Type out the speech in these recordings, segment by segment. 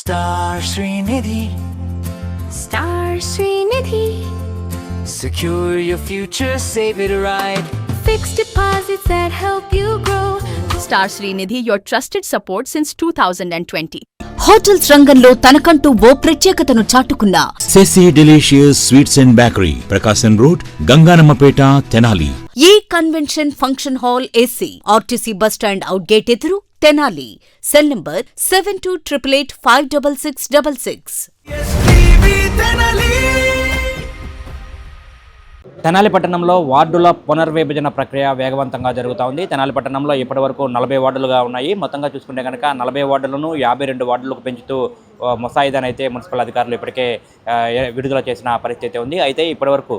Star Srinidhi. Star Srinidhi. Secure your future, save it right. Fixed deposits that help you grow. Star Srinidhi, your trusted support since 2020. Hotels రంగంలో తనకంటూ ఓ ప్రత్యేకతను చాటుకున్న సెసి delicious sweets and bakery, Prakasam road, Ganganammapeta, Tenali. ఈ convention function hall AC, RTC bus stand out gate ఎదురు, Tenali. Cell number 7288566666. Tenali పట్టణంలో వార్డుల పునర్విభజన ప్రక్రియ వేగవంతంగా జరుగుతూ ఉంది. తెనాలి పట్టణంలో ఇప్పటివరకు 40 వార్డులుగా ఉన్నాయి. మొత్తంగా చూసుకుంటే కనుక 40 వార్డులను 52 వార్డులకు పెంచుతూ ముసాయిదాను అయితే మున్సిపల్ అధికారులు ఇప్పటికే విడుదల చేసిన పరిస్థితి ఉంది. అయితే ఇప్పటివరకు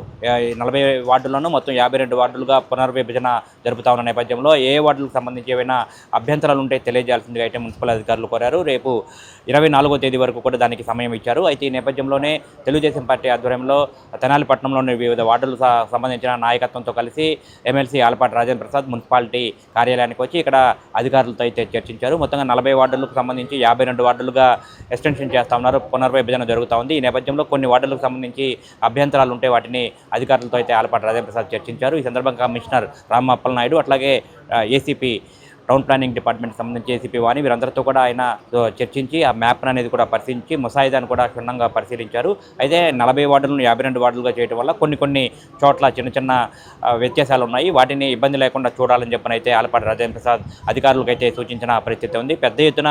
40 వార్డులను మొత్తం 52 వార్డులుగా పునర్విభజన జరుపుతా ఉన్న నేపథ్యంలో ఏ వార్డులకు సంబంధించి ఏవైనా అభ్యంతరాలు ఉంటే తెలియజేయాల్సిందిగా అయితే మున్సిపల్ అధికారులు కోరారు. రేపు 24వ తేదీ వరకు కూడా దానికి సమయం ఇచ్చారు. అయితే ఈ నేపథ్యంలోనే తెలుగుదేశం పార్టీ ఆధ్వర్యంలో తెనాలి పట్టణంలోని వివిధ వార్డులకు సంబంధించిన నాయకత్వంతో కలిసి ఎమ్మెల్సీ ఆలపాటి రాజేంద్ర ప్రసాద్ మున్సిపాలిటీ కార్యాలయానికి వచ్చి ఇక్కడ అధికారులతో అయితే చర్చించారు. మొత్తంగా 40 వార్డులకు సంబంధించి 52 వార్డులుగా ఎక్స్టెన్షన్ చేస్తూ ఉన్నారు. పునర్విభజన జరుగుతూ ఉంది. ఈ నేపథ్యంలో కొన్ని వార్డులకు సంబంధించి అభ్యంతరాలు ఉంటే వాటిని అధికారులతో అయితే ఆలపాటి రాజేంద్ర ప్రసాద్ చర్చించారు. ఈ సందర్భంగా కమిషనర్ రామ్ అప్పలనాయుడు, అట్లాగే ఏసీపీ టౌన్ ప్లానింగ్ డిపార్ట్మెంట్కి సంబంధించి ఏసీపీ వాణి, వీరందరితో కూడా ఆయన చర్చించి ఆ మ్యాప్ అనేది కూడా పరిశీలించి ముసాయిదాను కూడా క్షుణ్ణంగా పరిశీలించారు. అయితే 40 వార్డులను 52 వార్డులుగా చేయడం వల్ల కొన్ని చోట్ల చిన్న వ్యత్యాసాలు ఉన్నాయి. వాటిని ఇబ్బంది లేకుండా చూడాలని చెప్పనైతే ఆలపాటి రాజేంద్ర ప్రసాద్ అధికారులకు అయితే సూచించిన పరిస్థితి ఉంది. పెద్ద ఎత్తున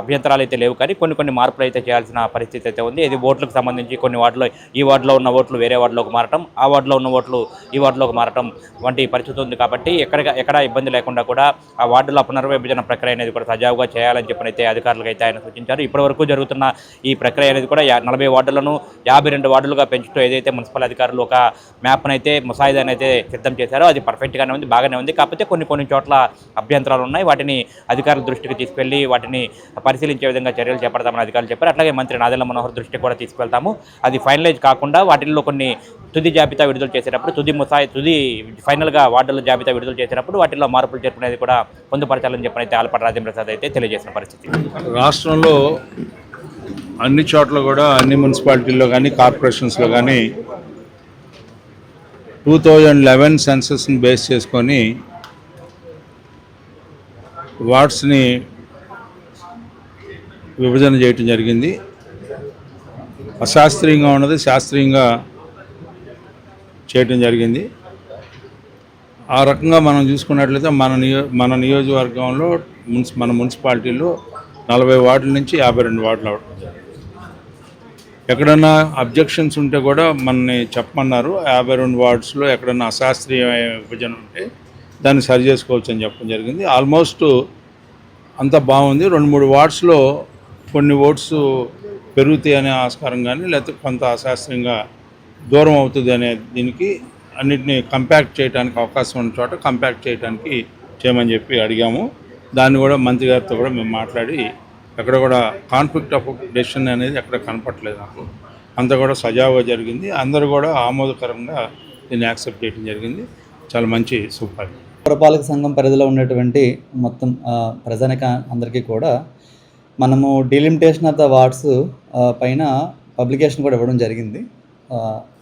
అభ్యంతరాలు అయితే లేవు, కానీ కొన్ని మార్పులు అయితే చేయాల్సిన పరిస్థితి అయితే ఉంది. ఇది ఓట్లకు సంబంధించి కొన్ని వార్డులో ఈ వార్డులో ఉన్న ఓట్లు వేరే వార్డులోకి మారటం, ఆ వార్డులో ఉన్న ఓట్లు ఈ వార్డులోకి మారటం వంటి పరిస్థితి ఉంది. కాబట్టి ఎక్కడ ఇబ్బంది లేకుండా కూడా ఆ వార్డుల పునర్విభజన ప్రక్రియ అనేది కూడా సజావుగా చేయాలని చెప్పనైతే అధికారులకు అయితే ఆయన సూచించారు. ఇప్పటివరకు జరుగుతున్న ఈ ప్రక్రియ అనేది కూడా 40 వార్డులను 52 వార్డులుగా పెంచుతూ ఏదైతే మున్సిపల్ అధికారులు ఒక మ్యాప్ను అయితే ముసాయిదాన్ని అయితే సిద్ధం చేశారో అది పర్ఫెక్ట్గానే ఉంది, బాగానే ఉంది. కాకపోతే కొన్ని చోట్ల అభ్యంతరాలు ఉన్నాయి. వాటిని అధికారుల దృష్టికి తీసుకెళ్లి వాటిని పరిశీలించే విధంగా చర్యలు చేపడతామని అధికారులు చెప్పారు. అట్లాగే మంత్రి నాదెళ్ల మనోహర్ దృష్టికి కూడా తీసుకెళ్తాము. అది ఫైనలైజ్ కాకుండా వాటిల్లో కొన్ని తుది జాబితా విడుదల చేసేటప్పుడు తుది ఫైనల్గా వార్డుల జాబితా విడుదల చేసేటప్పుడు వాటిల్లో మార్పులు చేర్పునేది కూడా పొందుపరచాలని చెప్పనైతే ఆలపాటి రాజేంద్ర ప్రసాద్ అయితే తెలియజేసిన పరిస్థితి. రాష్ట్రంలో అన్ని చోట్ల కూడా అన్ని మున్సిపాలిటీల్లో కానీ కార్పొరేషన్స్లో కానీ 2011 సెన్సస్ని బేస్ చేసుకొని వార్డ్స్ని విభజన చేయటం జరిగింది. అశాస్త్రీయంగా ఉన్నది శాస్త్రీయంగా చేయటం జరిగింది. ఆ రకంగా మనం చూసుకున్నట్లయితే మన నియోజకవర్గంలో మన మున్సిపాలిటీలో 40 వార్డుల నుంచి 52 వార్డులు అవడం జరిగింది. ఎక్కడన్నా అబ్జెక్షన్స్ ఉంటే కూడా మనని చెప్పమన్నారు. 52 వార్డ్స్లో ఎక్కడన్నా అశాస్త్రీయ విభజన ఉంటే దాన్ని సరి చేసుకోవచ్చు అని చెప్పడం జరిగింది. ఆల్మోస్ట్ అంతా బాగుంది. 2-3 వార్డ్స్లో కొన్ని ఓట్స్ పెరుగుతాయి అనే ఆస్కారం కానీ, లేకపోతే కొంత అశాస్త్రీయంగా దూరం అవుతుంది అనే దీనికి అన్నిటినీ కంపాక్ట్ చేయడానికి అవకాశం ఉన్న చోట కంపాక్ట్ చేయమని చెప్పి అడిగాము. దాన్ని కూడా మంత్రి గారితో కూడా మేము మాట్లాడి ఎక్కడ కూడా కాన్ఫ్లిక్ట్ ఆఫ్ డెసిషన్ అనేది ఎక్కడ కనపట్లేదు. నాకు అంతా కూడా సజావుగా జరిగింది. అందరూ కూడా ఆమోదకరంగా దీన్ని యాక్సెప్ట్ చేయడం జరిగింది. చాలా మంచి సూపర్. పురపాలక సంఘం పరిధిలో ఉన్నటువంటి మొత్తం ప్రజానిక అందరికీ కూడా మనము డీలిమిటేషన్ ఆఫ్ ద వార్డ్స్ పైన పబ్లికేషన్ కూడా ఇవ్వడం జరిగింది.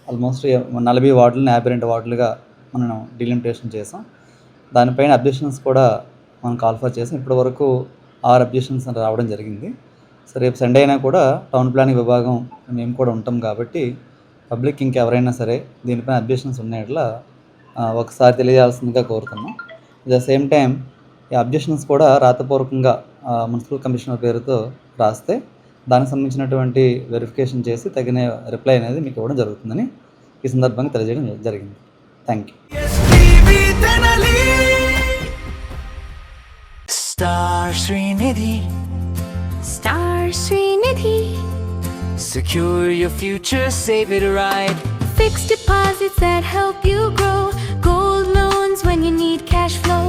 ఆల్మోస్ట్ 40 వార్డులను 52 వార్డులుగా మనం డీలిమిటేషన్ చేసాం. దానిపైన అబ్జెక్షన్స్ కూడా మనం కాల్ఫర్ చేసాం. ఇప్పటి వరకు 6 అబ్జెక్షన్స్ రావడం జరిగింది. సో రేపు సండే అయినా కూడా టౌన్ ప్లానింగ్ విభాగం మేము కూడా ఉంటాం కాబట్టి పబ్లిక్ ఇంకెవరైనా సరే దీనిపైన అబ్జెక్షన్స్ ఉన్నట్లా ఒకసారి తెలియజేయాల్సిందిగా కోరుతున్నాం. అట్ ద సేమ్ టైం ఈ అబ్జెక్షన్స్ కూడా రాతపూర్వకంగా మున్సిపల్ కమిషనర్ పేరుతో రాస్తే దానికి సంబంధించినటువంటి వెరిఫికేషన్ చేసి తగిన రిప్లై అనేది మీకు ఇవ్వడం జరుగుతుందని ఈ సందర్భంగా తెలియజేయడం జరిగింది. Thank you. Star Srinidhi. Star Srinidhi. Secure your future, save it right. Fixed deposits that help you grow. Gold loans when you need cash flow.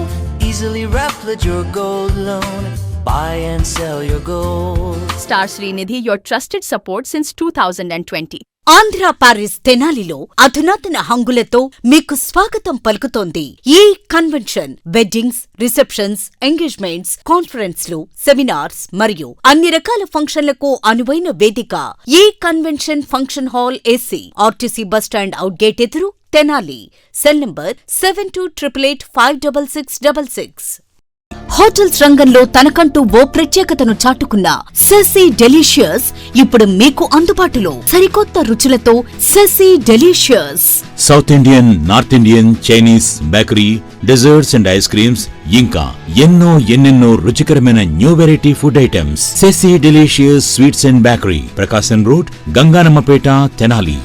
Easily replicate your gold loan. Buy and sell your gold. Star Srinidhi, your trusted support since 2020. Andhra Paris తెనాలిలో అధునాతన హంగులతో మీకు స్వాగతం పలుకుతోంది ఈ convention. Weddings, receptions, engagements, కాన్ఫరెన్స్లు, seminars మరియు అన్ని రకాల ఫంక్షన్లకు అనువైన వేదిక. ఈ convention function hall AC, RTC bus stand out gate ఎదురు, తెనాలి. Cell number 7288566666. హోటల్స్ రంగంలో తనకంటూ ఓ ప్రత్యేకతను చాటుకున్న సెసీ డెలీషియస్ ఇప్పుడు మీకు అందుబాటులో. సరికొత్త రుచులతో సెసీ delicious. South Indian, north Indian, Chinese, bakery, desserts and ice creams, ఇంకా ఎన్నెన్నో రుచికరమైన న్యూ వెరైటీ ఫుడ్ ఐటమ్స్. సెసీ delicious sweets and bakery, Prakasam road, Ganganammapeta, Tenali.